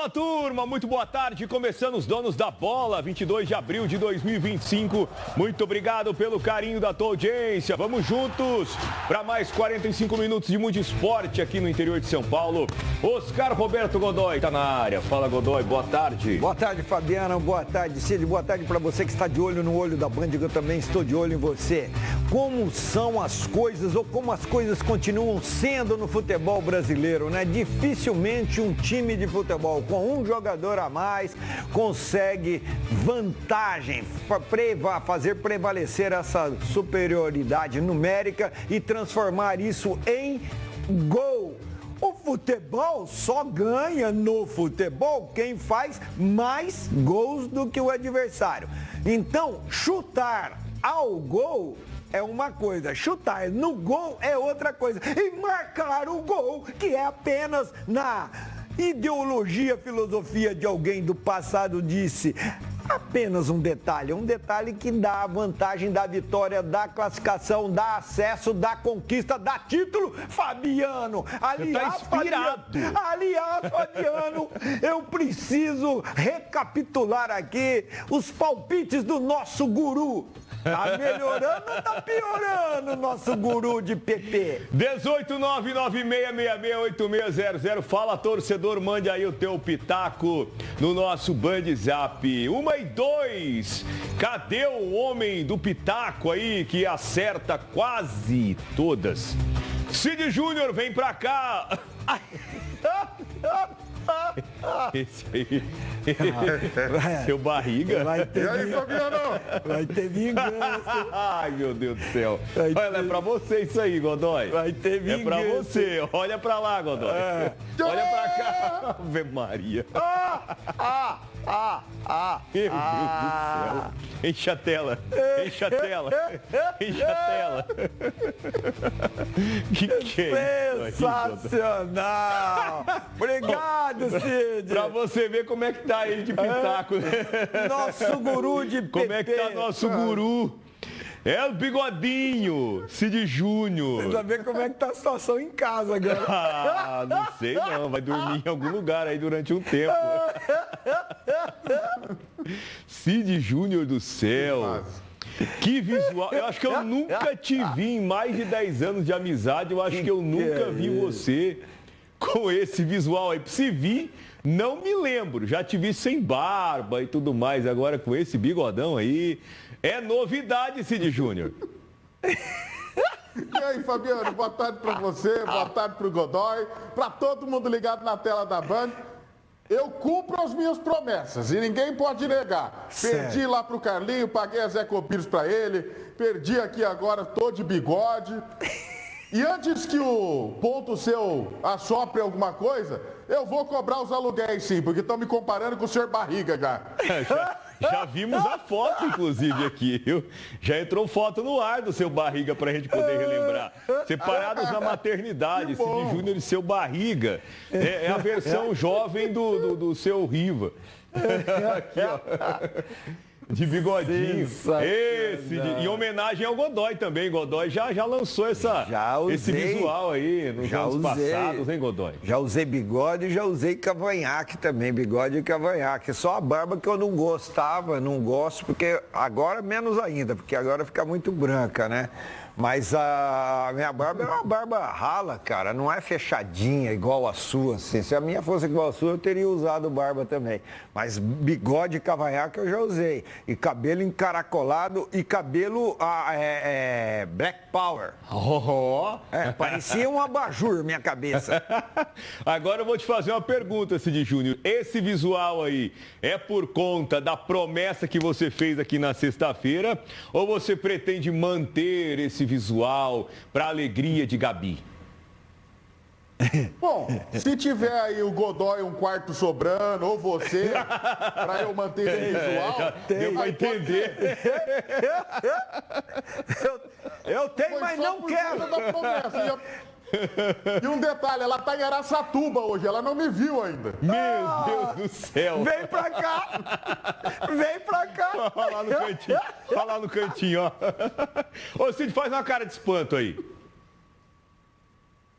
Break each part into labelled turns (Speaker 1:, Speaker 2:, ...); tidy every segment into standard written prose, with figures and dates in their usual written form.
Speaker 1: Fala, turma, muito boa tarde. Começando os Donos da Bola, 22 de abril de 2025. Muito obrigado pelo carinho da tua audiência. Vamos juntos para mais 45 minutos de muito esporte aqui no interior de São Paulo. Oscar Roberto Godoy está na área. Fala, Godoy, boa tarde.
Speaker 2: Boa tarde, Fabiana. Boa tarde, Cid. Boa tarde para você que está de olho no olho da Band, que eu também estou de olho em você. Como são as coisas ou como as coisas continuam sendo no futebol brasileiro, né? Dificilmente um time de futebol com um jogador a mais consegue vantagem, fazer prevalecer essa superioridade numérica e transformar isso em gol. O futebol só ganha no futebol quem faz mais gols do que o adversário. Então, chutar ao gol é uma coisa, chutar no gol é outra coisa. E marcar o gol, que é apenas na ideologia, filosofia de alguém do passado, disse apenas um detalhe que dá a vantagem da vitória, da classificação, dá acesso, dá conquista, dá título. Fabiano, aliás, Fabiano, eu preciso recapitular aqui os palpites do nosso guru. Tá melhorando ou tá piorando, nosso guru de PP?
Speaker 1: 18996668600. Fala, torcedor, mande aí o teu pitaco no nosso Band Zap. 1-2. Cadê o homem do pitaco aí que acerta quase todas? Cid Júnior, vem pra cá. Esse aí. Seu barriga.
Speaker 2: E aí, Fabiano? Vai ter vingança.
Speaker 1: Ai, meu Deus do céu. Olha, é pra você isso aí, Godoy.
Speaker 2: Vai ter vingança.
Speaker 1: É pra você. Olha pra lá, Godoy. Olha pra cá. Ave Maria. Meu Deus do céu. Enche a tela. Enche a tela. Enche a tela. Que é isso?
Speaker 2: Sensacional. Obrigado, Cid.
Speaker 1: Pra você ver como é que tá ele de pitaco.
Speaker 2: Nosso guru de PP.
Speaker 1: Como é que tá nosso guru? É o bigodinho, Cid Júnior.
Speaker 2: Precisa ver como é que tá a situação em casa agora.
Speaker 1: Ah, não sei não, vai dormir em algum lugar aí durante um tempo. Cid Júnior do céu. Que visual. Eu acho que eu nunca te vi em mais de 10 anos de amizade. Eu acho que eu nunca vi você com esse visual aí. Se vi, não me lembro. Já te vi sem barba e tudo mais. Agora com esse bigodão aí. É novidade, Cid Júnior.
Speaker 3: E aí, Fabiano, boa tarde para você, boa tarde para o Godoy, para todo mundo ligado na tela da Band. Eu cumpro as minhas promessas e ninguém pode negar. Perdi lá pro Carlinho, paguei a Zé Copires para ele, perdi aqui agora, tô de bigode. E antes que o ponto seu assopre alguma coisa, eu vou cobrar os aluguéis sim, porque estão me comparando com o senhor Barriga já.
Speaker 1: Já vimos a foto, inclusive, aqui, viu? Já entrou foto no ar do seu Barriga pra gente poder relembrar. Separados na maternidade, Cid Júnior e seu Barriga. É a versão jovem do seu Riva. Aqui, ó. De bigodinho. Em homenagem ao Godoy também. Godoy já lançou esse visual aí nos anos passados, hein, Godoy?
Speaker 2: Já usei bigode e já usei cavanhaque também. Bigode e cavanhaque. Só a barba que eu não gostava, não gosto, porque agora menos ainda, porque agora fica muito branca, né? Mas a minha barba é uma barba rala, cara. Não é fechadinha igual a sua, assim. Se a minha fosse igual a sua, eu teria usado barba também. Mas bigode e cavanhaque eu já usei. E cabelo encaracolado e cabelo Black Power. Parecia um abajur minha cabeça.
Speaker 1: Agora eu vou te fazer uma pergunta, Cid Júnior. Esse visual aí é por conta da promessa que você fez aqui na sexta-feira ou você pretende manter esse visual para alegria de Gabi?
Speaker 3: Bom, se tiver aí o Godoy um quarto sobrando, ou você, para eu manter esse visual...
Speaker 1: Deu para entender.
Speaker 2: Eu tenho, mas não quero.
Speaker 3: Da promessa. E um detalhe, ela tá em Araçatuba hoje, ela não me viu ainda.
Speaker 1: Meu Deus do céu.
Speaker 2: Vem pra cá. Vem pra cá.
Speaker 1: Olha lá no cantinho. Olha lá no cantinho, ó. Ô, Cid, faz uma cara de espanto aí.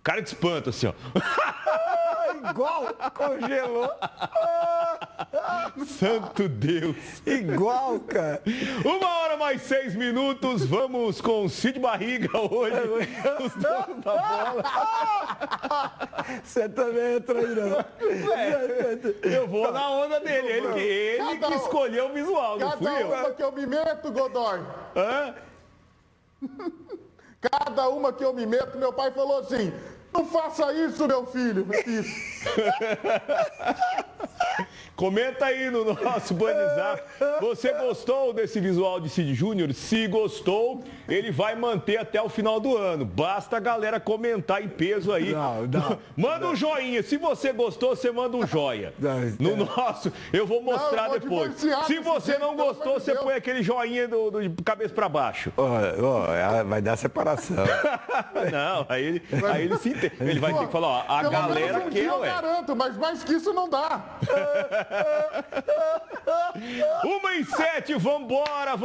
Speaker 1: Cara de espanto, assim, ó.
Speaker 2: Ai, igual, congelou.
Speaker 1: Santo Deus.
Speaker 2: Igual, cara.
Speaker 1: 1h mais 6 minutos, vamos com Cid Barriga hoje. Os donos da bola.
Speaker 2: Você também entra aí, não.
Speaker 1: Eu vou na onda dele, ele que escolheu o visual, não fui eu.
Speaker 3: Cada uma que eu me meto, Godoy.
Speaker 1: Hã?
Speaker 3: Cada uma que eu me meto, meu pai falou assim, não faça isso, meu filho. Isso.
Speaker 1: Comenta aí no nosso Banizap. Você gostou desse visual de Cid Júnior? Se gostou, ele vai manter até o final do ano. Basta a galera comentar em peso aí. Manda um joinha. Se você gostou, você manda um joia. No nosso, eu vou mostrar depois. Se você não gostou, você põe aquele joinha de cabeça para baixo.
Speaker 2: Vai dar separação.
Speaker 1: Não, aí ele se entende. Ele vai ter que falar, ó, a galera quer,
Speaker 3: eu garanto, mas mais que isso não dá.
Speaker 1: 1h07, vambora.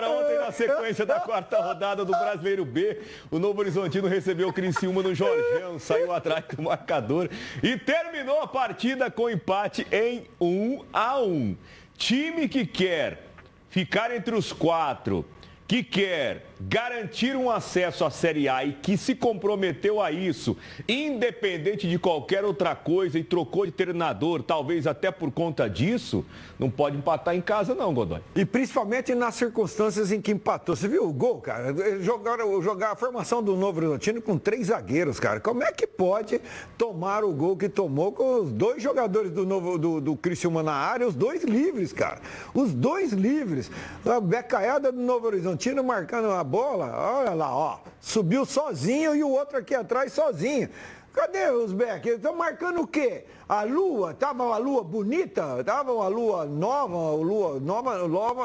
Speaker 1: Ontem, na sequência da quarta rodada do Brasileiro B, o Novo Horizontino recebeu o Criciúma no Jorgão, saiu atrás do marcador e terminou a partida com empate em 1-1. Time que quer ficar entre os 4, que quer garantir um acesso à Série A e que se comprometeu a isso, independente de qualquer outra coisa, e trocou de treinador, talvez até por conta disso, não pode empatar em casa não, Godoy.
Speaker 2: E principalmente nas circunstâncias em que empatou. Você viu o gol, cara? Jogar a formação do Novo Horizontino com 3 zagueiros, cara. Como é que pode tomar o gol que tomou com os 2 jogadores do Criciúma na área, os 2 livres, cara? Os 2 livres. A becaiada do Novo Horizontino marcando a bola, olha lá, ó, subiu sozinho e o outro aqui atrás sozinho. Cadê os Beck? Estão marcando o quê? A lua? Tava uma lua bonita? Tava uma lua nova,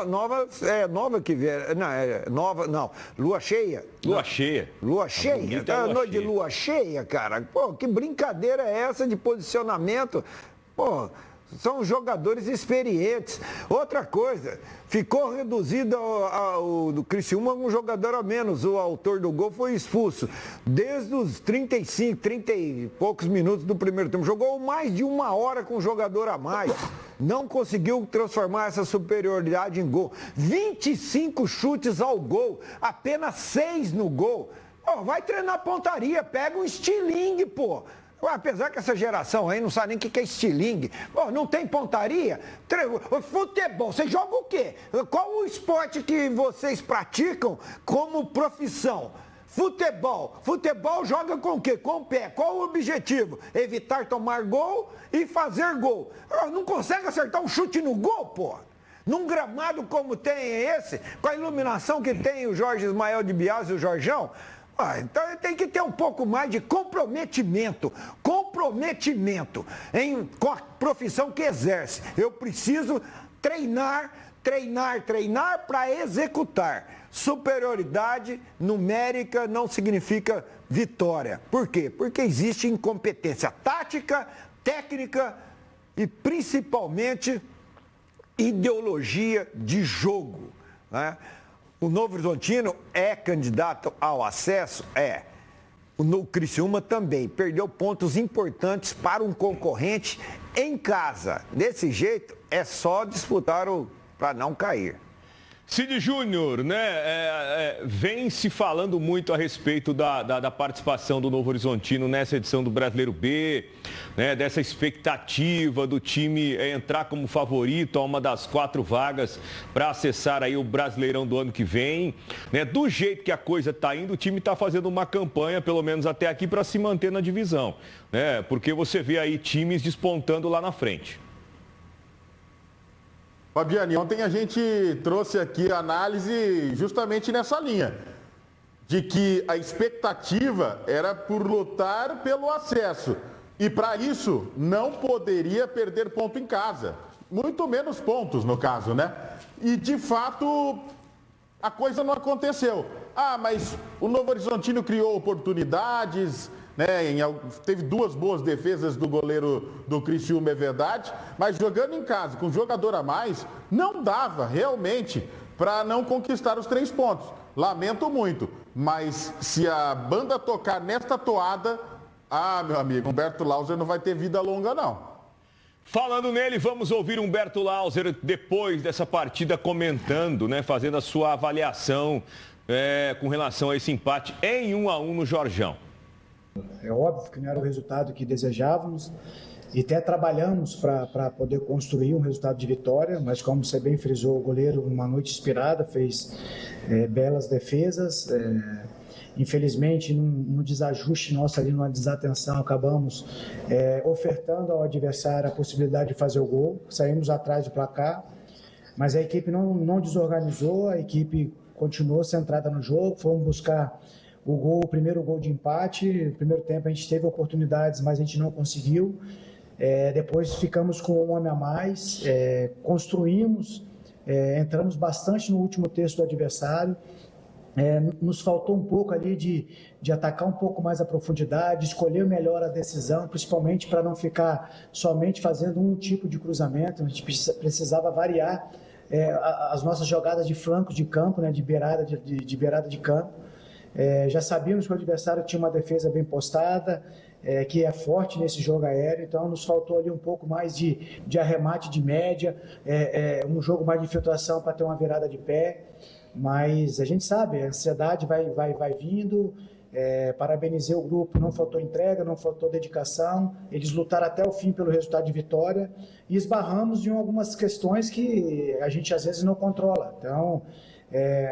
Speaker 2: nova que vier. Não, lua cheia.
Speaker 1: Lua cheia.
Speaker 2: Lua cheia. Tá noite de lua cheia, cara. Pô, que brincadeira é essa de posicionamento? Pô, são jogadores experientes. Outra coisa, ficou reduzido do Criciúma um jogador a menos. O autor do gol foi expulso. Desde os 30 e poucos minutos do primeiro tempo. Jogou mais de 1 hora com um jogador a mais. Não conseguiu transformar essa superioridade em gol. 25 chutes ao gol, apenas 6 no gol. Pô, vai treinar pontaria, pega um estilingue, pô. Apesar que essa geração aí não sabe nem o que é estilingue. Pô, não tem pontaria? Futebol, você joga o quê? Qual o esporte que vocês praticam como profissão? Futebol. Futebol joga com o quê? Com o pé. Qual o objetivo? Evitar tomar gol e fazer gol. Não consegue acertar um chute no gol, pô. Num gramado como tem esse, com a iluminação que tem o Jorge Ismael de Bias e o Jorjão, então tem que ter um pouco mais de comprometimento com a profissão que exerce. Eu preciso treinar para executar. Superioridade numérica não significa vitória. Por quê? Porque existe incompetência tática, técnica e principalmente ideologia de jogo, né? O Novo Horizontino é candidato ao acesso? É. O Criciúma também perdeu pontos importantes para um concorrente em casa. Desse jeito, é só disputar para não cair.
Speaker 1: Cid Júnior, né, vem se falando muito a respeito da participação do Novo Horizontino nessa edição do Brasileiro B, né, dessa expectativa do time entrar como favorito a uma das 4 vagas para acessar aí o Brasileirão do ano que vem. Né, do jeito que a coisa está indo, o time está fazendo uma campanha, pelo menos até aqui, para se manter na divisão, né, porque você vê aí times despontando lá na frente.
Speaker 3: Fabiane, ontem a gente trouxe aqui a análise justamente nessa linha, de que a expectativa era por lutar pelo acesso e para isso não poderia perder ponto em casa, muito menos pontos no caso, né? E de fato a coisa não aconteceu. Mas o Novo Horizontino criou oportunidades, né, teve 2 boas defesas do goleiro do Criciúma, é verdade, mas jogando em casa, com jogador a mais, não dava realmente para não conquistar os 3 pontos. Lamento muito, mas se a banda tocar nesta toada, Ah, meu amigo, Humberto Lauser não vai ter vida longa, não.
Speaker 1: Falando nele, vamos ouvir Humberto Lauser depois dessa partida comentando, né? Fazendo a sua avaliação com relação a esse empate em 1-1 no Jorjão.
Speaker 4: É óbvio que não era o resultado que desejávamos e até trabalhamos para poder construir um resultado de vitória, mas como você bem frisou, o goleiro, uma noite inspirada, fez belas defesas. Infelizmente, num desajuste nosso ali, numa desatenção, acabamos ofertando ao adversário a possibilidade de fazer o gol. Saímos atrás do placar, mas a equipe não desorganizou, a equipe continuou centrada no jogo, fomos buscar o primeiro gol de empate. No primeiro tempo a gente teve oportunidades, mas a gente não conseguiu. Depois ficamos com um homem a mais, construímos, entramos bastante no último terço do adversário. Nos faltou um pouco ali de atacar um pouco mais a profundidade, escolher melhor a decisão, principalmente para não ficar somente fazendo um tipo de cruzamento. A gente precisava variar as nossas jogadas de flanco de campo, né, de beirada de campo. Já sabíamos que o adversário tinha uma defesa bem postada, que é forte nesse jogo aéreo, então nos faltou ali um pouco mais de arremate de média, um jogo mais de infiltração para ter uma virada de pé, mas a gente sabe, a ansiedade vai vindo. Parabenizei o grupo, não faltou entrega, não faltou dedicação, eles lutaram até o fim pelo resultado de vitória e esbarramos em algumas questões que a gente às vezes não controla. Então,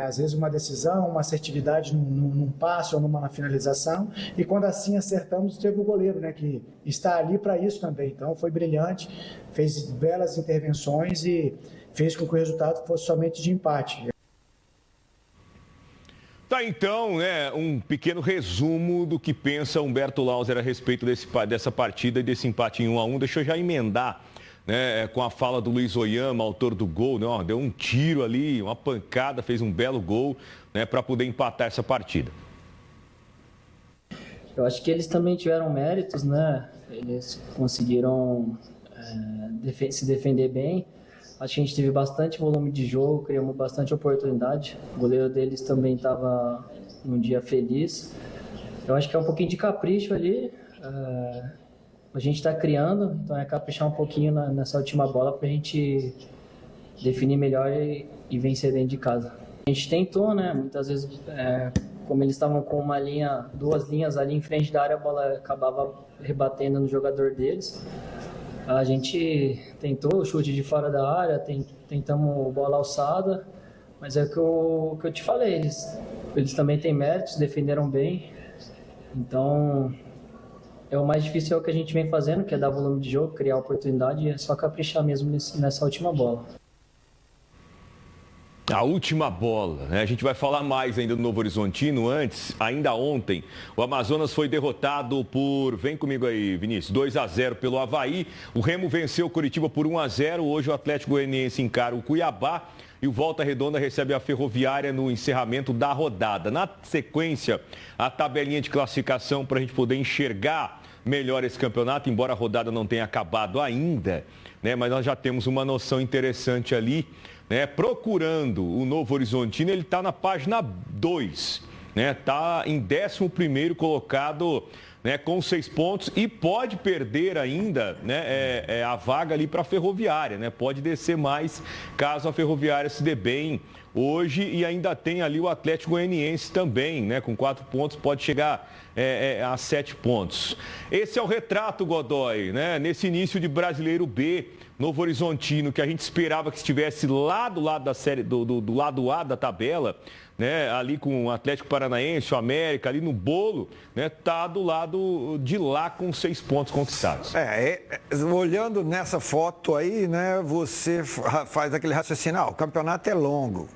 Speaker 4: às vezes uma decisão, uma assertividade num passe ou na finalização, e quando assim acertamos, teve o goleiro, né, que está ali para isso também. Então foi brilhante, fez belas intervenções e fez com que o resultado fosse somente de empate.
Speaker 1: Tá, então, né, um pequeno resumo do que pensa Humberto Lauser a respeito dessa partida e desse empate em 1-1. Deixa eu já emendar, né, com a fala do Luiz Oyama, autor do gol, né, deu um tiro ali, uma pancada, fez um belo gol, né, para poder empatar essa partida.
Speaker 5: Eu acho que eles também tiveram méritos, né? Eles conseguiram se defender bem. Acho que a gente teve bastante volume de jogo, criamos bastante oportunidade. O goleiro deles também estava num dia feliz. Eu acho que é um pouquinho de capricho ali. A gente está criando, então é caprichar um pouquinho nessa última bola para a gente definir melhor e vencer dentro de casa. A gente tentou, né? Muitas vezes, como eles estavam com duas linhas ali em frente da área, a bola acabava rebatendo no jogador deles. A gente tentou o chute de fora da área, tentamos bola alçada, mas é o que eu te falei, eles também têm méritos, defenderam bem, então o mais difícil é o que a gente vem fazendo, que é dar volume de jogo, criar oportunidade, e é só caprichar mesmo nessa última bola.
Speaker 1: A última bola, né? A gente vai falar mais ainda do Novo Horizontino. Antes, ainda ontem, o Amazonas foi derrotado vem comigo aí, Vinícius, 2-0 pelo Avaí. O Remo venceu o Curitiba por 1-0. Hoje o Atlético Goianiense encara o Cuiabá e o Volta Redonda recebe a Ferroviária no encerramento da rodada. Na sequência, a tabelinha de classificação para a gente poder enxergar melhor esse campeonato, embora a rodada não tenha acabado ainda, né? Mas nós já temos uma noção interessante ali. Procurando o Novo Horizontino, ele está na página 2, né? Está em 11º colocado, né, com 6 pontos e pode perder ainda, né, a vaga ali para a Ferroviária, né? Pode descer mais caso a Ferroviária se dê bem hoje, e ainda tem ali o Atlético Goianiense também, né? Com 4 pontos, pode chegar a 7 pontos. Esse é o retrato, Godoy, né? Nesse início de Brasileiro B, Novo Horizontino, que a gente esperava que estivesse lá do lado da série, do lado A da tabela, né? Ali com o Atlético Paranaense, o América, ali no bolo, né? Tá do lado de lá com 6 pontos conquistados.
Speaker 2: Olhando nessa foto aí, né? Você faz aquele raciocínio, o campeonato é longo,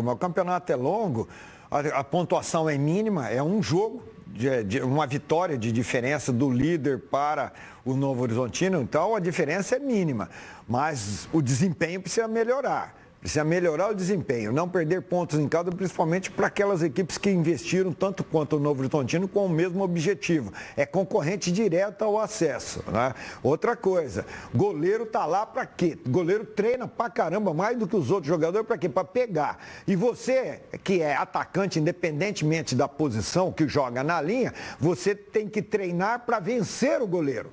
Speaker 2: mas o campeonato é longo, a pontuação é mínima, é um jogo, uma vitória de diferença do líder para o Novo Horizontino, então a diferença é mínima, mas o desempenho precisa melhorar. Precisa melhorar o desempenho, não perder pontos em casa, principalmente para aquelas equipes que investiram tanto quanto o Novo Horizontino com o mesmo objetivo. É concorrente direto ao acesso, né? Outra coisa, goleiro tá lá para quê? Goleiro treina pra caramba, mais do que os outros jogadores, para quê? Para pegar. E você, que é atacante, independentemente da posição que joga na linha, você tem que treinar para vencer o goleiro.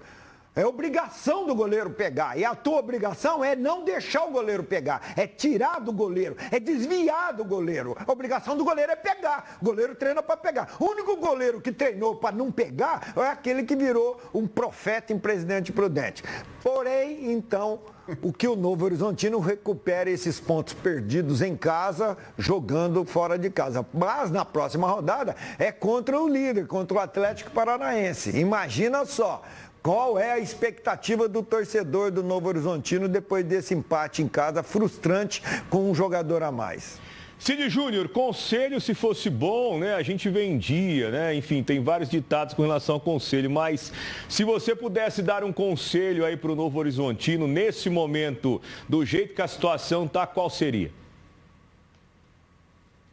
Speaker 2: É obrigação do goleiro pegar. E a tua obrigação é não deixar o goleiro pegar. É tirar do goleiro. É desviar do goleiro. A obrigação do goleiro é pegar. O goleiro treina para pegar. O único goleiro que treinou para não pegar é aquele que virou um profeta em Presidente Prudente. Porém, então, o que o Novo Horizontino recupera esses pontos perdidos em casa, jogando fora de casa. Mas na próxima rodada é contra o líder, contra o Atlético Paranaense. Imagina só. Qual é a expectativa do torcedor do Novo Horizontino depois desse empate em casa frustrante com um jogador a mais?
Speaker 1: Cid Júnior, conselho se fosse bom, né? A gente vendia, né? Enfim, tem vários ditados com relação ao conselho, mas se você pudesse dar um conselho aí para o Novo Horizontino nesse momento, do jeito que a situação tá, qual seria?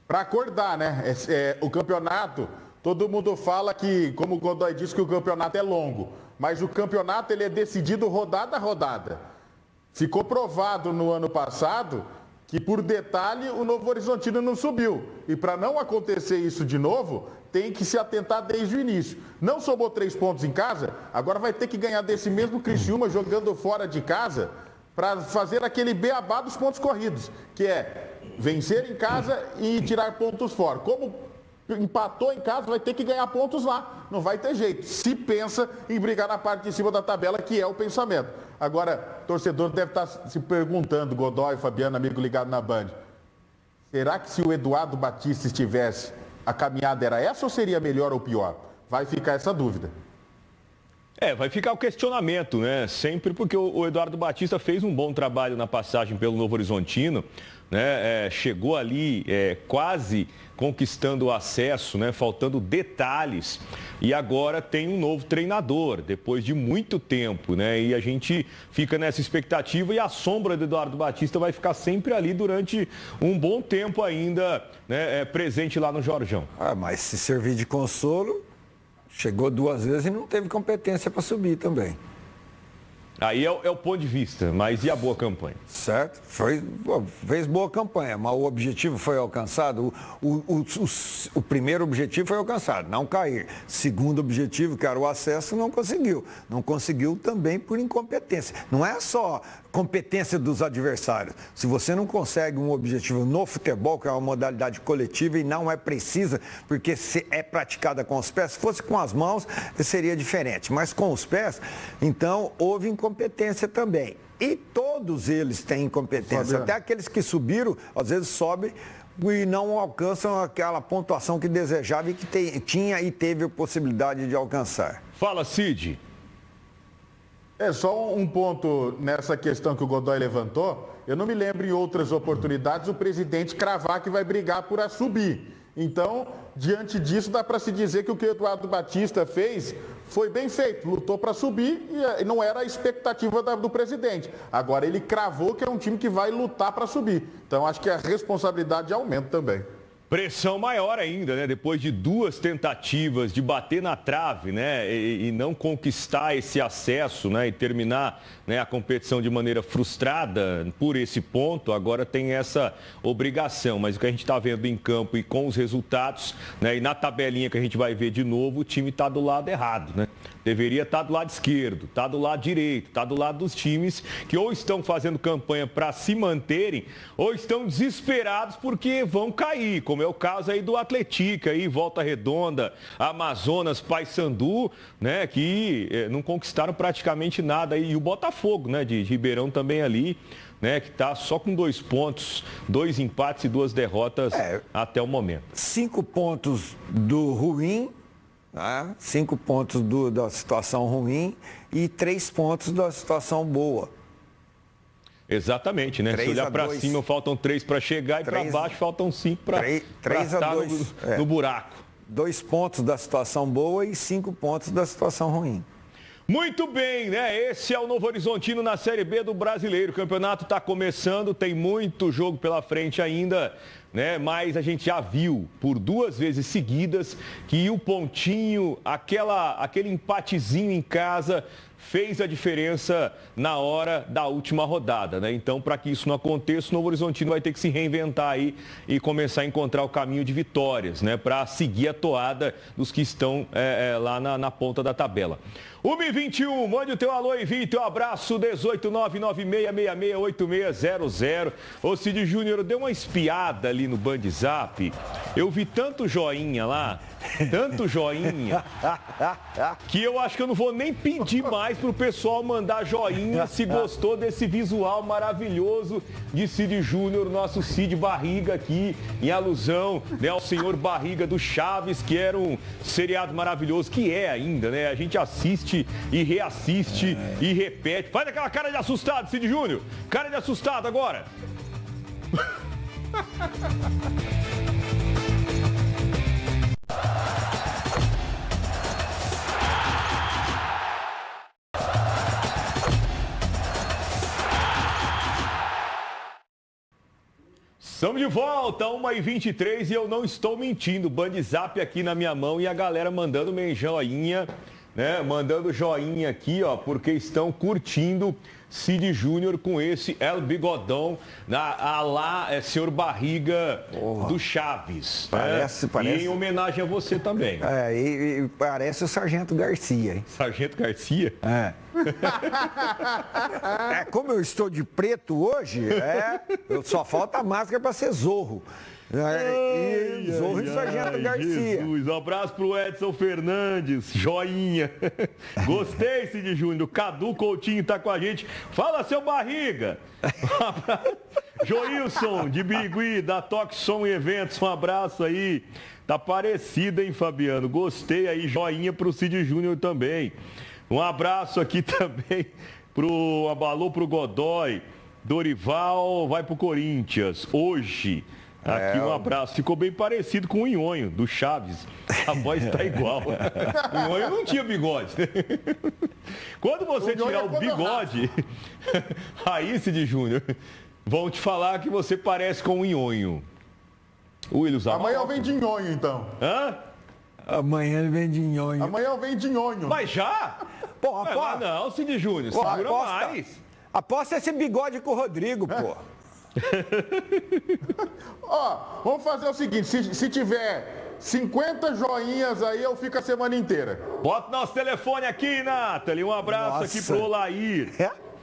Speaker 3: Para acordar, né? O campeonato, todo mundo fala que, como o Godoy disse, que o campeonato é longo. Mas o campeonato ele é decidido rodada a rodada. Ficou provado no ano passado que, por detalhe, o Novo Horizontino não subiu. E para não acontecer isso de novo, tem que se atentar desde o início. Não somou 3 pontos em casa, agora vai ter que ganhar desse mesmo Criciúma jogando fora de casa para fazer aquele beabá dos pontos corridos, que é vencer em casa e tirar pontos fora. Como empatou em casa, vai ter que ganhar pontos lá. Não vai ter jeito. Se pensa em brigar na parte de cima da tabela, que é o pensamento. Agora, torcedor deve estar se perguntando, Godoy, Fabiano, amigo ligado na Band, será que se o Eduardo Batista estivesse, a caminhada era essa ou seria melhor ou pior? Vai ficar essa dúvida.
Speaker 1: Vai ficar o questionamento, né? Sempre porque o Eduardo Batista fez um bom trabalho na passagem pelo Novo Horizontino, né? Chegou ali quase conquistando o acesso, né? Faltando detalhes. E agora tem um novo treinador, depois de muito tempo, né? E a gente fica nessa expectativa e a sombra do Eduardo Batista vai ficar sempre ali durante um bom tempo ainda, né? Presente lá no Jorjão.
Speaker 2: Mas se servir de consolo, chegou 2 vezes e não teve competência para subir também.
Speaker 1: Aí é o ponto de vista, mas e a boa campanha?
Speaker 2: Certo, fez boa campanha, mas o objetivo foi alcançado. O primeiro objetivo foi alcançado, não cair. Segundo objetivo, que era o acesso, não conseguiu. Não conseguiu também por incompetência. Não é só competência dos adversários. Se você não consegue um objetivo no futebol, que é uma modalidade coletiva e não é precisa, porque é praticada com os pés, se fosse com as mãos, seria diferente. Mas com os pés, então, houve incompetência também. E todos eles têm incompetência.
Speaker 3: Fabiano.
Speaker 2: Até aqueles que subiram, às vezes sobem e não alcançam aquela pontuação que desejava e que tinha e teve a possibilidade de alcançar.
Speaker 1: Fala, Cid.
Speaker 3: Só um ponto nessa questão que o Godoy levantou. Eu não me lembro em outras oportunidades o presidente cravar que vai brigar por subir. Então, diante disso, dá para se dizer que o Eduardo Batista fez foi bem feito. Lutou para subir e não era a expectativa do presidente. Agora ele cravou que é um time que vai lutar para subir. Então, acho que a responsabilidade aumenta também.
Speaker 1: Pressão maior ainda, né? Depois de 2 tentativas de bater na trave, né? E não conquistar esse acesso, né? E terminar, né, a competição de maneira frustrada por esse ponto, agora tem essa obrigação. Mas o que a gente está vendo em campo e com os resultados, né? E na tabelinha que a gente vai ver de novo, o time está do lado errado, né? Deveria estar do lado esquerdo, está do lado direito, está do lado dos times que ou estão fazendo campanha para se manterem ou estão desesperados porque vão cair, como é o caso aí do Atlético, aí, Volta Redonda, Amazonas, Paysandu, né, que não conquistaram praticamente nada. E o Botafogo, né, de Ribeirão também ali, né, que está só com 2 pontos, 2 empates e 2 derrotas até o momento.
Speaker 2: 5 pontos do ruim, 5 pontos da situação ruim e 3 pontos da situação boa.
Speaker 1: Exatamente, né? Se olhar para cima, faltam 3 para chegar e para baixo faltam 5 para estar no buraco.
Speaker 2: 2 pontos da situação boa e 5 pontos da situação ruim.
Speaker 1: Muito bem, né? Esse é o Novo Horizontino na Série B do Brasileiro. O campeonato está começando, tem muito jogo pela frente ainda, né? Mas a gente já viu por 2 vezes seguidas que o pontinho, aquele empatezinho em casa fez a diferença na hora da última rodada, né? Então, para que isso não aconteça, o Novo Horizontino vai ter que se reinventar aí e começar a encontrar o caminho de vitórias, né? Para seguir a toada dos que estão lá na ponta da tabela. 1h21, mande o teu alô e envie teu abraço, 18996668600. Ô Cid Júnior, deu uma espiada ali no Band Zap. Eu vi tanto joinha lá, que eu acho que eu não vou nem pedir mais pro pessoal mandar joinha se gostou desse visual maravilhoso de Cid Júnior, nosso Cid Barriga aqui, em alusão, né, ao senhor Barriga do Chaves, que era um seriado maravilhoso, que é ainda, né? A gente assiste e reassiste e repete. Faz aquela cara de assustado, Cid Júnior. Cara de assustado agora. Estamos de volta, 1h23 e eu não estou mentindo. Band Zap aqui na minha mão e a galera mandando joinha, né? Mandando joinha aqui, ó, porque estão curtindo Cid Júnior com esse El Bigodão, senhor Barriga do Chaves.
Speaker 2: Parece.
Speaker 1: E em homenagem a você também.
Speaker 2: E parece o Sargento Garcia, hein?
Speaker 1: Sargento Garcia?
Speaker 2: Como eu estou de preto hoje, só falta a máscara para ser Zorro. Zorro e Sargento Garcia.
Speaker 1: Jesus. Um abraço pro Edson Fernandes, joinha. Gostei, Cid Júnior. O Cadu Coutinho tá com a gente. Fala, seu Barriga. Joilson, de Birigui, da Toque Som e Eventos. Um abraço aí. Tá parecido, hein, Fabiano? Gostei aí. Joinha pro Cid Júnior também. Um abraço aqui também alô pro Godoy. Dorival vai pro Corinthians. Hoje. Aqui um abraço. Ficou bem parecido com o Nhonho, do Chaves. A voz está igual. O Nhonho não tinha bigode. Quando você tirar o bigode, aí, Cid Júnior, vão te falar que você parece com o Nhonho.
Speaker 3: Amanhã eu venho de Nhonho, então.
Speaker 1: Hã?
Speaker 2: Amanhã ele vem de Nhonho.
Speaker 3: Amanhã eu venho de Nhonho.
Speaker 1: Mas já?
Speaker 2: Porra,
Speaker 1: não, Cid Júnior, segura mais.
Speaker 2: Aposta esse bigode com o Rodrigo, pô.
Speaker 3: Vamos fazer o seguinte, se tiver 50 joinhas aí, eu fico a semana inteira.
Speaker 1: Bota nosso telefone aqui, Nathalie. Um abraço aqui pro Olair.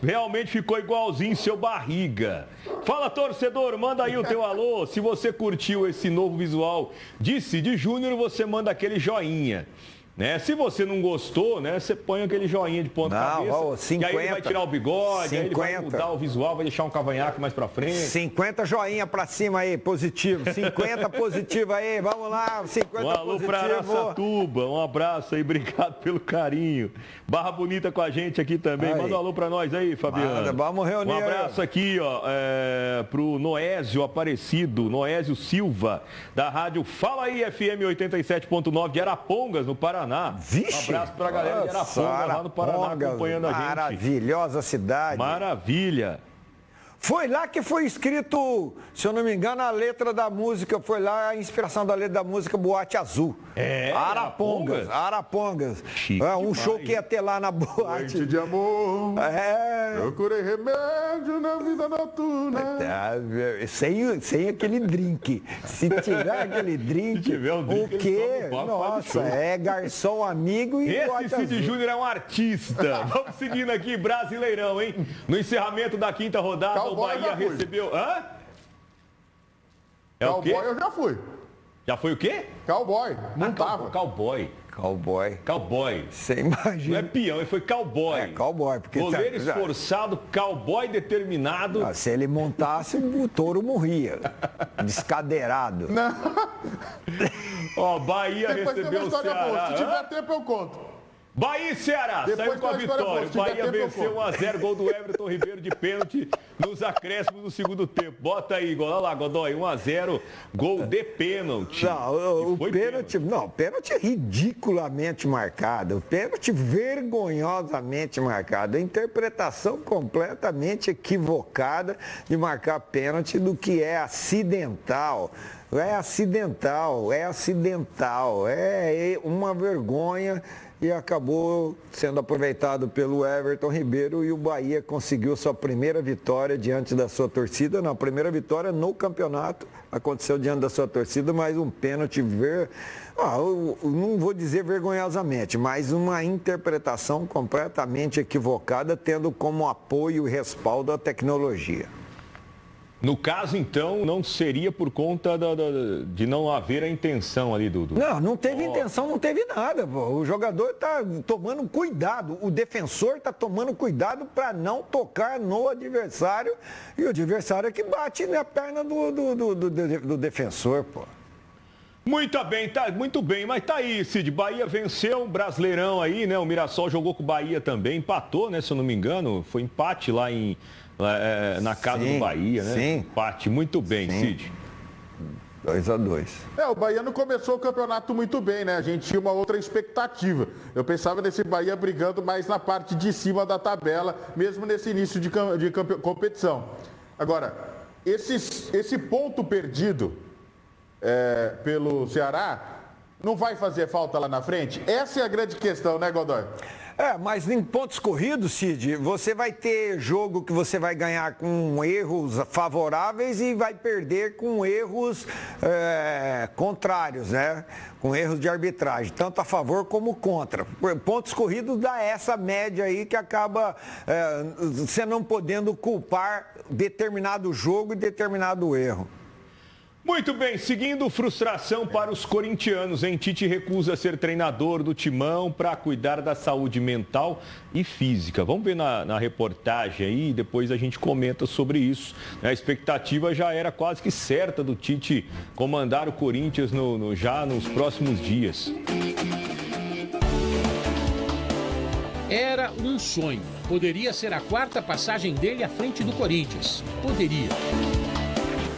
Speaker 1: Realmente ficou igualzinho seu Barriga. Fala, torcedor, manda aí o teu alô. Se você curtiu esse novo visual de Cid Júnior, você manda aquele joinha. Né? Se você não gostou, né, você põe aquele joinha de ponta cabeça,
Speaker 2: 50,
Speaker 1: e aí ele vai tirar o bigode,
Speaker 2: 50.
Speaker 1: aí ele vai mudar o visual, vai deixar um cavanhaque mais pra frente.
Speaker 2: 50 joinha pra cima aí, positivo. 50 positivo aí, vamos lá, 50
Speaker 1: um alô
Speaker 2: positivo.
Speaker 1: Pra Araçatuba, um abraço aí, obrigado pelo carinho. Barra Bonita com a gente aqui também, manda um alô pra nós aí, Fabiano.
Speaker 2: Vamos reunir.
Speaker 1: Um abraço aqui, ó, pro Noésio Aparecido, Noésio Silva, da rádio Fala Aí FM 87.9 de Arapongas, no Paraná.
Speaker 2: Vixe,
Speaker 1: um abraço pra galera de Arapongas, lá no Paraná, acompanhando a gente.
Speaker 2: Maravilhosa cidade.
Speaker 1: Maravilha.
Speaker 2: Foi lá que foi escrito, se eu não me engano, a letra da música, foi lá a inspiração da letra da música Boate Azul. Arapongas.
Speaker 1: Chique
Speaker 2: um
Speaker 1: demais.
Speaker 2: show que ia ter lá na boate.
Speaker 3: Noite de amor. Procurei remédio na vida noturna.
Speaker 2: Sem aquele drink. Se tiver aquele drink,
Speaker 1: Se tiver um drink,
Speaker 2: o quê?
Speaker 1: Nossa,
Speaker 2: garçom amigo e
Speaker 1: esse Cid Júnior é um artista. Vamos seguindo aqui, Brasileirão, hein? No encerramento da quinta rodada,
Speaker 3: Cowboy
Speaker 1: o Bahia recebeu... Hã? É o quê?
Speaker 3: Cowboy eu já fui.
Speaker 1: Já foi o quê?
Speaker 3: Cowboy. Não tava.
Speaker 1: Cowboy.
Speaker 2: Você imagina.
Speaker 1: Não é peão, ele foi cowboy.
Speaker 2: Cowboy. Porque
Speaker 1: goleiro esforçado, cowboy determinado.
Speaker 2: Se ele montasse, o touro morria. Descadeirado.
Speaker 3: Não.
Speaker 1: Bahia
Speaker 3: Depois tem uma
Speaker 1: recebeu o
Speaker 3: história
Speaker 1: Ceará.
Speaker 3: boa. Se tiver tempo, eu conto.
Speaker 1: Bahia e Ceará,
Speaker 3: Depois
Speaker 1: saiu com a
Speaker 3: tem uma história
Speaker 1: vitória. O
Speaker 3: boa,
Speaker 1: Bahia
Speaker 3: se der tempo,
Speaker 1: venceu
Speaker 3: eu
Speaker 1: 1-0, gol do Everton Ribeiro de pênalti nos acréscimos do segundo tempo. Bota aí, olha lá, Godoy, 1-0, gol de pênalti.
Speaker 2: Não, o pênalti, não, pênalti é ridiculamente marcado, o pênalti vergonhosamente marcado, a interpretação completamente equivocada de marcar pênalti do que é acidental. É acidental, é uma vergonha e acabou sendo aproveitado pelo Everton Ribeiro e o Bahia conseguiu sua primeira vitória diante da sua torcida. Não, a primeira vitória no campeonato aconteceu diante da sua torcida, mas um pênalti não vou dizer vergonhosamente, mas uma interpretação completamente equivocada, tendo como apoio e respaldo a tecnologia.
Speaker 1: No caso, então, não seria por conta de não haver a intenção ali, Dudu?
Speaker 2: Não teve intenção, não teve nada. Pô. O jogador está tomando cuidado, o defensor está tomando cuidado para não tocar no adversário e o adversário é que bate na perna do defensor, pô.
Speaker 1: Muito bem, mas tá aí, Cid. Bahia venceu o Brasileirão aí, né? O Mirassol jogou com o Bahia também, empatou, né? Se eu não me engano, foi empate lá na casa do Bahia, né?
Speaker 2: Sim.
Speaker 1: Empate, muito bem, Cid.
Speaker 2: 2-2.
Speaker 3: O Bahia não começou o campeonato muito bem, né? A gente tinha uma outra expectativa. Eu pensava nesse Bahia brigando mais na parte de cima da tabela, mesmo nesse início de competição. Agora, esse ponto perdido pelo Ceará não vai fazer falta lá na frente? Essa é a grande questão, né, Godoy?
Speaker 2: Mas em pontos corridos, Cid, você vai ter jogo que você vai ganhar com erros favoráveis e vai perder com erros contrários, né? Com erros de arbitragem, tanto a favor como contra. Pontos corridos dá essa média aí que acaba você não podendo culpar determinado jogo e determinado erro.
Speaker 1: Muito bem, seguindo, frustração para os corintianos, hein? Tite recusa ser treinador do Timão para cuidar da saúde mental e física. Vamos ver na reportagem aí, depois a gente comenta sobre isso. A expectativa já era quase que certa do Tite comandar o Corinthians já nos próximos dias.
Speaker 6: Era um sonho. Poderia ser a quarta passagem dele à frente do Corinthians. Poderia.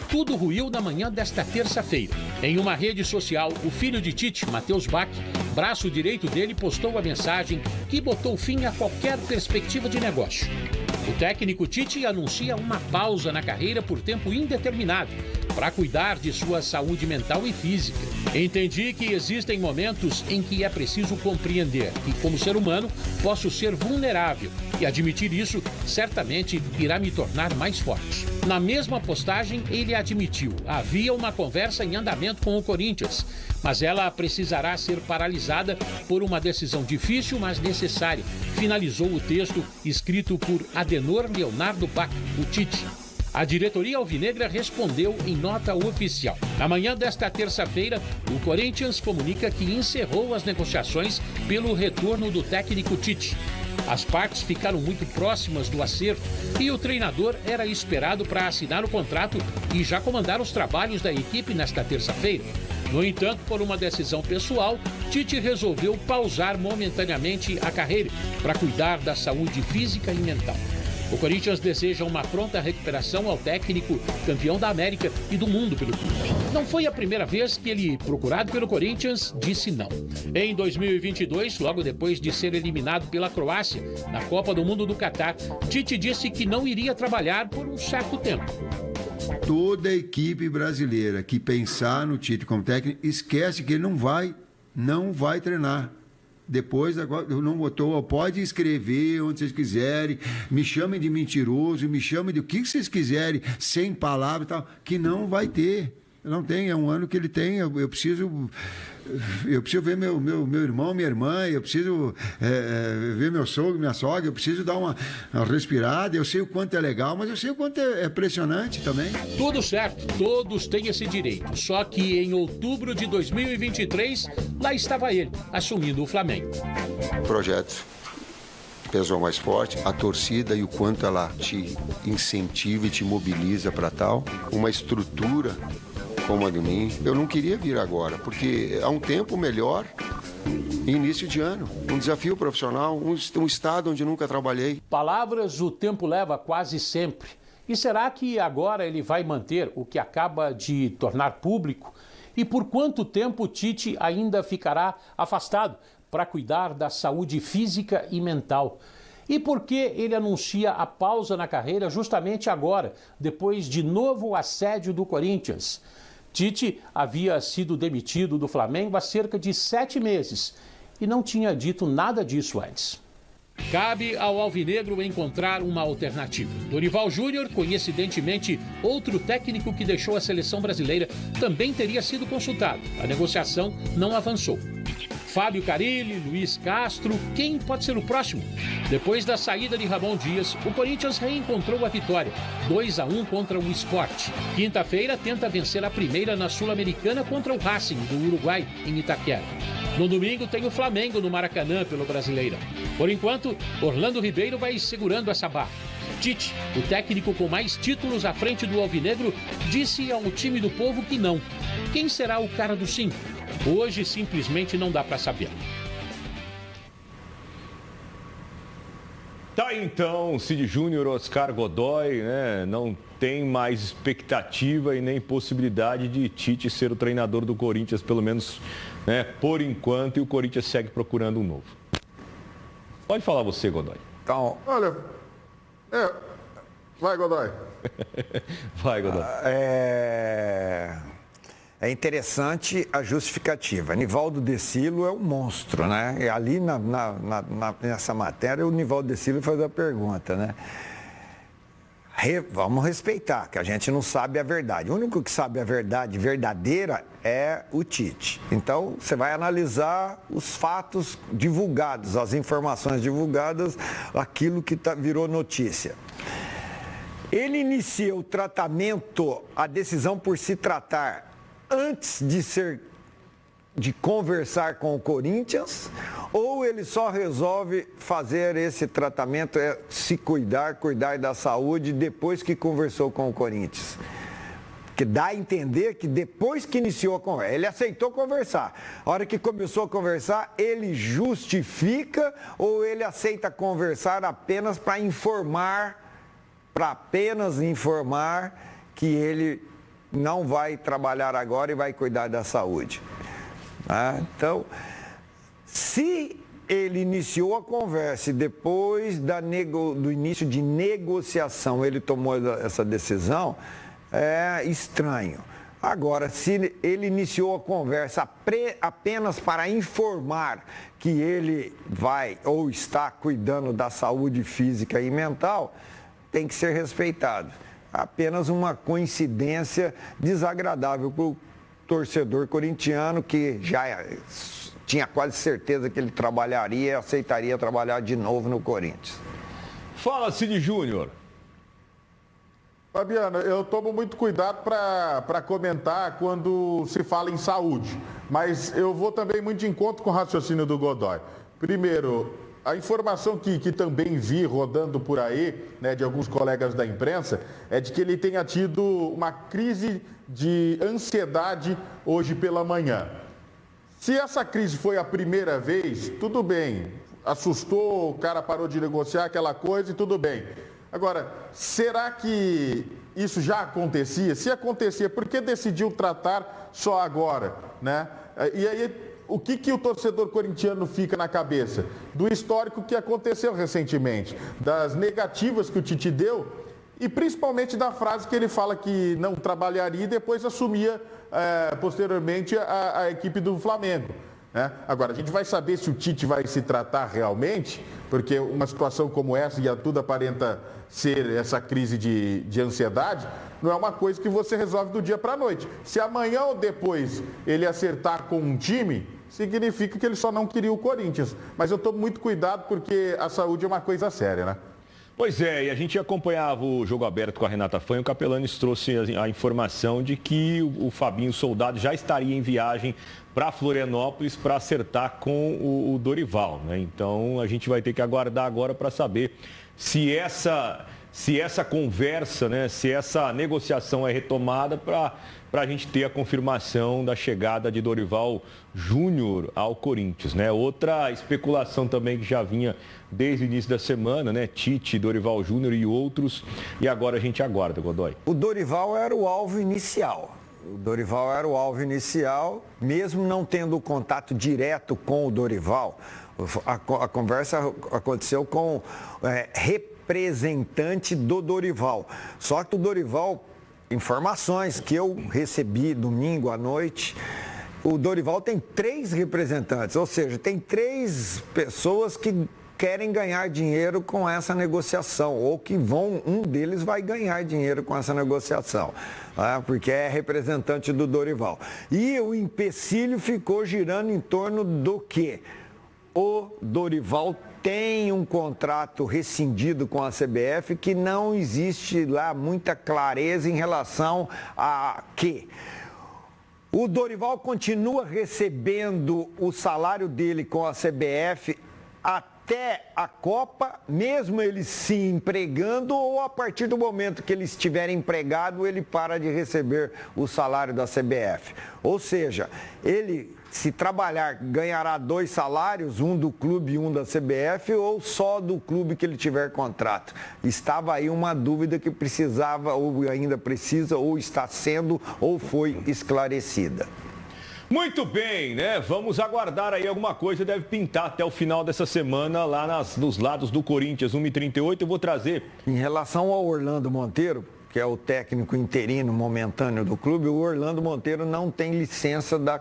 Speaker 6: Tudo ruiu na manhã desta terça-feira. Em uma rede social, o filho de Tite, Matheus Bach, braço direito dele, postou a mensagem que botou fim a qualquer perspectiva de negócio. O técnico Tite anuncia uma pausa na carreira por tempo indeterminado para cuidar de sua saúde mental e física. Entendi que existem momentos em que é preciso compreender que, como ser humano, posso ser vulnerável e admitir isso certamente irá me tornar mais forte. Na mesma postagem, ele admitiu: havia uma conversa em andamento com o Corinthians, mas ela precisará ser paralisada por uma decisão difícil, mas necessária. Finalizou o texto escrito por Adenor Leonardo Bach, o Tite. A diretoria alvinegra respondeu em nota oficial. Na manhã desta terça-feira, o Corinthians comunica que encerrou as negociações pelo retorno do técnico Tite. As partes ficaram muito próximas do acerto e o treinador era esperado para assinar o contrato e já comandar os trabalhos da equipe nesta terça-feira. No entanto, por uma decisão pessoal, Tite resolveu pausar momentaneamente a carreira para cuidar da saúde física e mental. O Corinthians deseja uma pronta recuperação ao técnico, campeão da América e do mundo pelo clube. Não foi a primeira vez que ele, procurado pelo Corinthians, disse não. Em 2022, logo depois de ser eliminado pela Croácia na Copa do Mundo do Catar, Tite disse que não iria trabalhar por um certo tempo.
Speaker 7: Toda a equipe brasileira que pensar no Tite como técnico, esquece que ele não vai treinar. Depois, agora, eu não botou, pode escrever onde vocês quiserem, me chamem de mentiroso, me chamem de o que vocês quiserem, sem palavras e tal, que não vai ter. Não tem, é um ano que ele tem, eu preciso ver meu irmão, minha irmã, eu preciso ver meu sogro, minha sogra, eu preciso dar uma respirada, eu sei o quanto é legal, mas eu sei o quanto é pressionante também.
Speaker 6: Tudo certo, todos têm esse direito, só que em outubro de 2023, lá estava ele, assumindo o Flamengo.
Speaker 7: O projeto pesou mais forte, a torcida e o quanto ela te incentiva e te mobiliza para tal, uma estrutura como a de mim. Eu não queria vir agora, porque há um tempo melhor Início de ano, um desafio profissional, um estado onde nunca trabalhei.
Speaker 6: Palavras o tempo leva quase sempre. E será que agora ele vai manter o que acaba de tornar público? E por quanto tempo o Tite ainda ficará afastado para cuidar da saúde física e mental? E por que ele anuncia a pausa na carreira justamente agora, depois de novo assédio do Corinthians? Tite havia sido demitido do Flamengo há cerca de 7 meses e não tinha dito nada disso antes. Cabe ao alvinegro encontrar uma alternativa. Dorival Júnior, coincidentemente outro técnico que deixou a seleção brasileira, também teria sido consultado. A negociação não avançou. Fábio Carille, Luiz Castro, quem pode ser o próximo? Depois da saída de Ramon Dias, o Corinthians reencontrou a vitória, 2-1 contra o Sport. Quinta-feira tenta vencer a primeira na Sul-Americana contra o Racing, do Uruguai, em Itaquera. No domingo tem o Flamengo no Maracanã pelo Brasileirão. Por enquanto, Orlando Ribeiro vai segurando essa barra. Tite, o técnico com mais títulos à frente do alvinegro, disse ao time do povo que não. Quem será o cara do sim? Hoje simplesmente não dá para saber.
Speaker 1: Tá então, Cid Júnior, Oscar Godoy, né? Não tem mais expectativa e nem possibilidade de Tite ser o treinador do Corinthians, pelo menos, né, por enquanto, e o Corinthians segue procurando um novo. Pode falar você, Godoy.
Speaker 2: Então,
Speaker 3: Olha, vai, Godoy.
Speaker 1: Vai, Godoy.
Speaker 2: É interessante a justificativa. Nivaldo De Cilo é um monstro, né? E ali nessa matéria, o Nivaldo De Cilo faz a pergunta, né? Vamos respeitar, que a gente não sabe a verdade. O único que sabe a verdade verdadeira é o Tite. Então, você vai analisar os fatos divulgados, as informações divulgadas, aquilo que virou notícia. Ele inicia o tratamento, a decisão por se tratar antes de conversar com o Corinthians, ou ele só resolve fazer esse tratamento, se cuidar da saúde depois que conversou com o Corinthians? Porque dá a entender que depois que iniciou a conversa, ele aceitou conversar. A hora que começou a conversar, ele justifica ou ele aceita conversar apenas para apenas informar que ele não vai trabalhar agora e vai cuidar da saúde. Então, se ele iniciou a conversa e depois do início de negociação ele tomou essa decisão, é estranho. Agora, se ele iniciou a conversa apenas para informar que ele vai ou está cuidando da saúde física e mental, tem que ser respeitado. Apenas uma coincidência desagradável para o torcedor corintiano, que já tinha quase certeza que ele trabalharia e aceitaria trabalhar de novo no Corinthians.
Speaker 1: Fala, Cid Júnior.
Speaker 3: Fabiano, eu tomo muito cuidado para comentar quando se fala em saúde, mas eu vou também muito de encontro com o raciocínio do Godoy. Primeiro, a informação que também vi rodando por aí, né, de alguns colegas da imprensa, é de que ele tenha tido uma crise de ansiedade hoje pela manhã. Se essa crise foi a primeira vez, tudo bem. Assustou, o cara parou de negociar aquela coisa e tudo bem. Agora, será que isso já acontecia? Se acontecia, por que decidiu tratar só agora, né? E aí, o que o torcedor corintiano fica na cabeça? Do histórico que aconteceu recentemente, das negativas que o Tite deu e principalmente da frase que ele fala que não trabalharia e depois assumia posteriormente a equipe do Flamengo. Né? Agora, a gente vai saber se o Tite vai se tratar realmente, porque uma situação como essa, e tudo aparenta ser essa crise de ansiedade, não é uma coisa que você resolve do dia para a noite. Se amanhã ou depois ele acertar com um time, significa que ele só não queria o Corinthians. Mas eu tomo muito cuidado porque a saúde é uma coisa séria, né?
Speaker 1: Pois é, e a gente acompanhava o Jogo Aberto com a Renata Fã e o Capelanes trouxe a informação de que o Fabinho Soldado já estaria em viagem para Florianópolis para acertar com o Dorival, né? Então a gente vai ter que aguardar agora para saber se essa se essa conversa, né, se essa negociação é retomada para a gente ter a confirmação da chegada de Dorival Júnior ao Corinthians, né? Outra especulação também que já vinha desde o início da semana, né? Tite, Dorival Júnior e outros, e agora a gente aguarda, Godoy.
Speaker 2: O Dorival era o alvo inicial. Mesmo não tendo contato direto com o Dorival, a conversa aconteceu com representante do Dorival. Só que o Dorival, informações que eu recebi domingo à noite, o Dorival tem 3 representantes, ou seja, tem 3 pessoas que querem ganhar dinheiro com essa negociação, ou que um deles vai ganhar dinheiro com essa negociação, tá? Porque é representante do Dorival. E o empecilho ficou girando em torno do quê? O Dorival tem um contrato rescindido com a CBF que não existe lá muita clareza em relação a quê? O Dorival continua recebendo o salário dele com a CBF até a Copa, mesmo ele se empregando, ou a partir do momento que ele estiver empregado, ele para de receber o salário da CBF. Ou seja, ele, se trabalhar, ganhará 2 salários, um do clube e um da CBF, ou só do clube que ele tiver contrato. Estava aí uma dúvida que precisava, ou ainda precisa, ou está sendo, ou foi esclarecida.
Speaker 1: Muito bem, né? Vamos aguardar aí, alguma coisa deve pintar até o final dessa semana lá nos lados do Corinthians, 1h38, eu vou trazer.
Speaker 2: Em relação ao Orlando Monteiro, que é o técnico interino momentâneo do clube, o Orlando Monteiro não tem licença da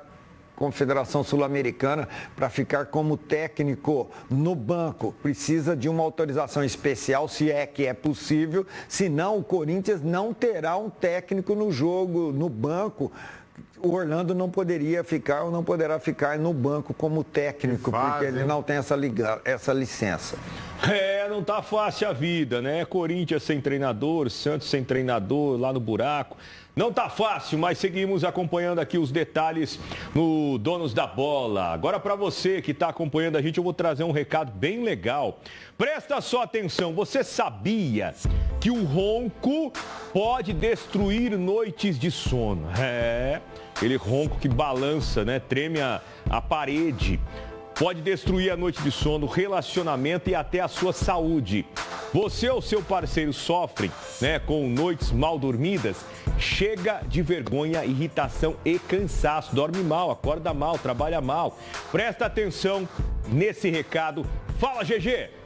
Speaker 2: Confederação Sul-Americana para ficar como técnico no banco. Precisa de uma autorização especial, se é que é possível, senão o Corinthians não terá um técnico no jogo, no banco. O Orlando não poderia ficar ou não poderá ficar no banco como técnico, porque ele não tem essa licença.
Speaker 1: Não tá fácil a vida, né? Corinthians sem treinador, Santos sem treinador, lá no buraco. Não tá fácil, mas seguimos acompanhando aqui os detalhes no Donos da Bola. Agora, para você que está acompanhando a gente, eu vou trazer um recado bem legal. Presta só atenção, você sabia que o ronco pode destruir noites de sono? Aquele ronco que balança, né? Treme a parede. Pode destruir a noite de sono, o relacionamento e até a sua saúde. Você ou seu parceiro sofrem, né, com noites mal dormidas? Chega de vergonha, irritação e cansaço. Dorme mal, acorda mal, trabalha mal. Presta atenção nesse recado. Fala, GG!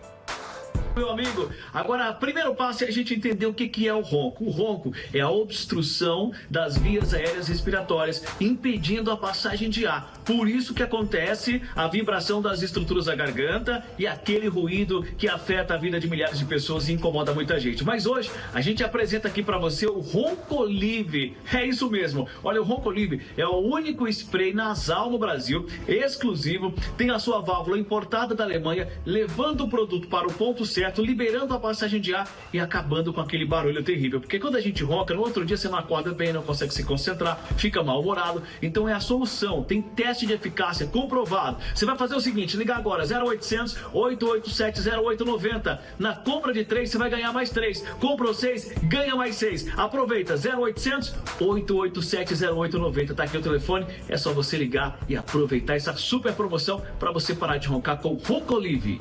Speaker 8: Meu amigo, agora o primeiro passo é a gente entender o que é o ronco. O ronco é a obstrução das vias aéreas respiratórias, impedindo a passagem de ar. Por isso que acontece a vibração das estruturas da garganta e aquele ruído que afeta a vida de milhares de pessoas e incomoda muita gente. Mas hoje a gente apresenta aqui para você o Roncolive. É isso mesmo. Olha, o Roncolive é o único spray nasal no Brasil, exclusivo, tem a sua válvula importada da Alemanha, levando o produto para o ponto certo, liberando a passagem de ar e acabando com aquele barulho terrível. Porque quando a gente ronca, no outro dia você não acorda bem, não consegue se concentrar, fica mal-humorado. Então é a solução, tem teste de eficácia comprovado. Você vai fazer o seguinte, ligar agora 0800 887 0890. Na compra de 3 você vai ganhar mais 3. Comprou 6, ganha mais 6. Aproveita 0800 887 0890. Tá aqui o telefone, é só você ligar e aproveitar essa super promoção para você parar de roncar com o Roncolive.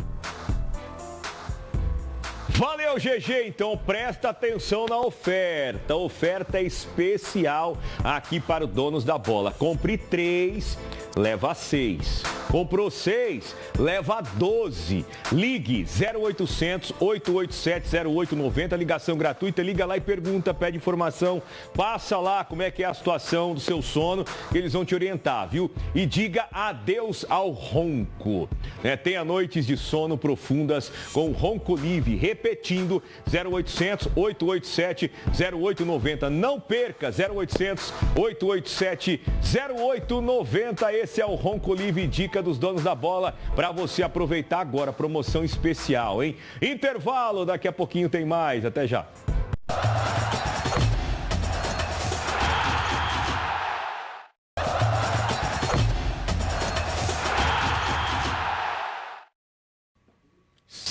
Speaker 1: Valeu, GG. Então presta atenção na oferta. Oferta especial aqui para os donos da bola. Compre 3, leva 6. Comprou 6, leva 12. Ligue 0800 887 0890, ligação gratuita. Liga lá e pergunta, pede informação. Passa lá como é que é a situação do seu sono, que eles vão te orientar, viu? E diga adeus ao ronco. Tenha noites de sono profundas com o Roncolive. Repetindo, 0800 887 0890. Não perca, 0800 887 0890. Esse é o Roncolive, dica dos donos da bola, para você aproveitar agora. Promoção especial, hein? Intervalo, daqui a pouquinho tem mais. Até já.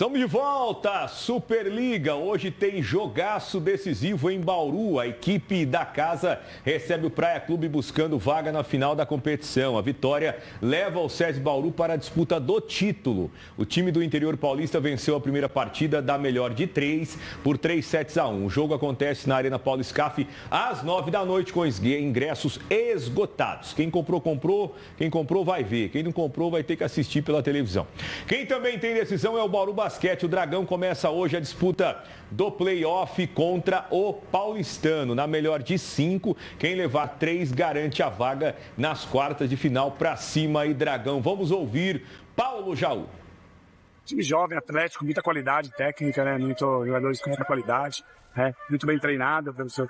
Speaker 1: Estamos de volta, Superliga. Hoje tem jogaço decisivo em Bauru. A equipe da casa recebe o Praia Clube buscando vaga na final da competição. A vitória leva o SESI Bauru para a disputa do título. O time do interior paulista venceu a primeira partida da melhor de 3 por 3-1. O jogo acontece na Arena Paulo Scaff às 9 da noite com ingressos esgotados. Quem comprou, comprou. Quem comprou vai ver. Quem não comprou vai ter que assistir pela televisão. Quem também tem decisão é o Bauru Basquete. O Dragão começa hoje a disputa do play-off contra o Paulistano. Na melhor de 5, quem levar 3 garante a vaga nas quartas de final. Pra cima aí, Dragão. Vamos ouvir Paulo Jaú.
Speaker 9: Time jovem, atlético, muita qualidade técnica, né? Muitos jogadores com muita qualidade, né? Muito bem treinado pelo seu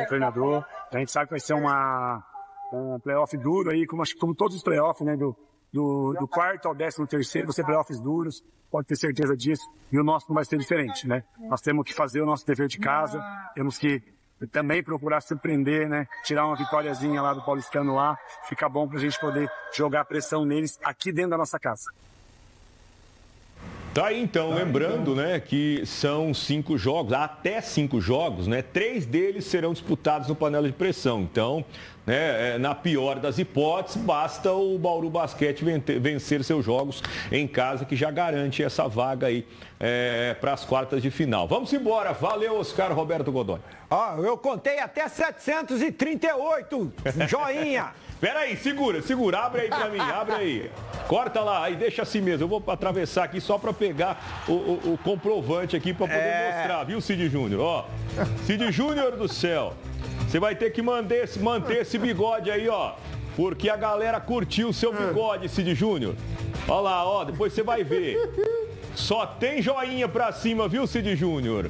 Speaker 9: treinador. A gente sabe que vai ser um play-off duro aí, como todos os play-offs, né? Do quarto ao 13º, vão ser playoffs duros, pode ter certeza disso, e o nosso não vai ser diferente, né? Nós temos que fazer o nosso dever de casa, temos que também procurar surpreender, né? Tirar uma vitóriazinha lá do Paulistano lá, fica bom pra gente poder jogar pressão neles aqui dentro da nossa casa.
Speaker 1: Tá aí então, lembrando, né, que são 5 jogos, até 5 jogos, né? 3 deles serão disputados no panela de pressão. Então, né, na pior das hipóteses, basta o Bauru Basquete vencer seus jogos em casa, que já garante essa vaga aí para as quartas de final. Vamos embora. Valeu, Oscar Roberto Godoy.
Speaker 2: Eu contei até 738. Joinha.
Speaker 1: Peraí, segura. Abre aí pra mim, abre aí. Corta lá, aí deixa assim mesmo. Eu vou atravessar aqui só pra pegar o comprovante aqui pra poder mostrar, viu, Cid Júnior? Ó, Cid Júnior do céu, você vai ter que manter esse bigode aí, ó. Porque a galera curtiu o seu bigode, Cid Júnior. Ó lá, ó, depois você vai ver. Só tem joinha pra cima, viu, Cid Júnior?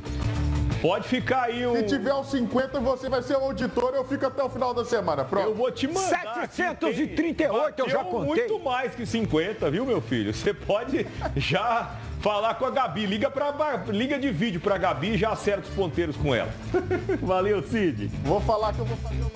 Speaker 1: Pode ficar aí um...
Speaker 3: Se tiver os 50, você vai ser o auditor, eu fico até o final da semana. Pronto.
Speaker 1: Eu vou te mandar.
Speaker 2: 738 eu já contei.
Speaker 1: Muito mais que 50, viu, meu filho? Você pode já falar com a Gabi. Liga de vídeo pra Gabi e já acerta os ponteiros com ela. Valeu, Cid.
Speaker 3: Vou falar que eu vou fazer o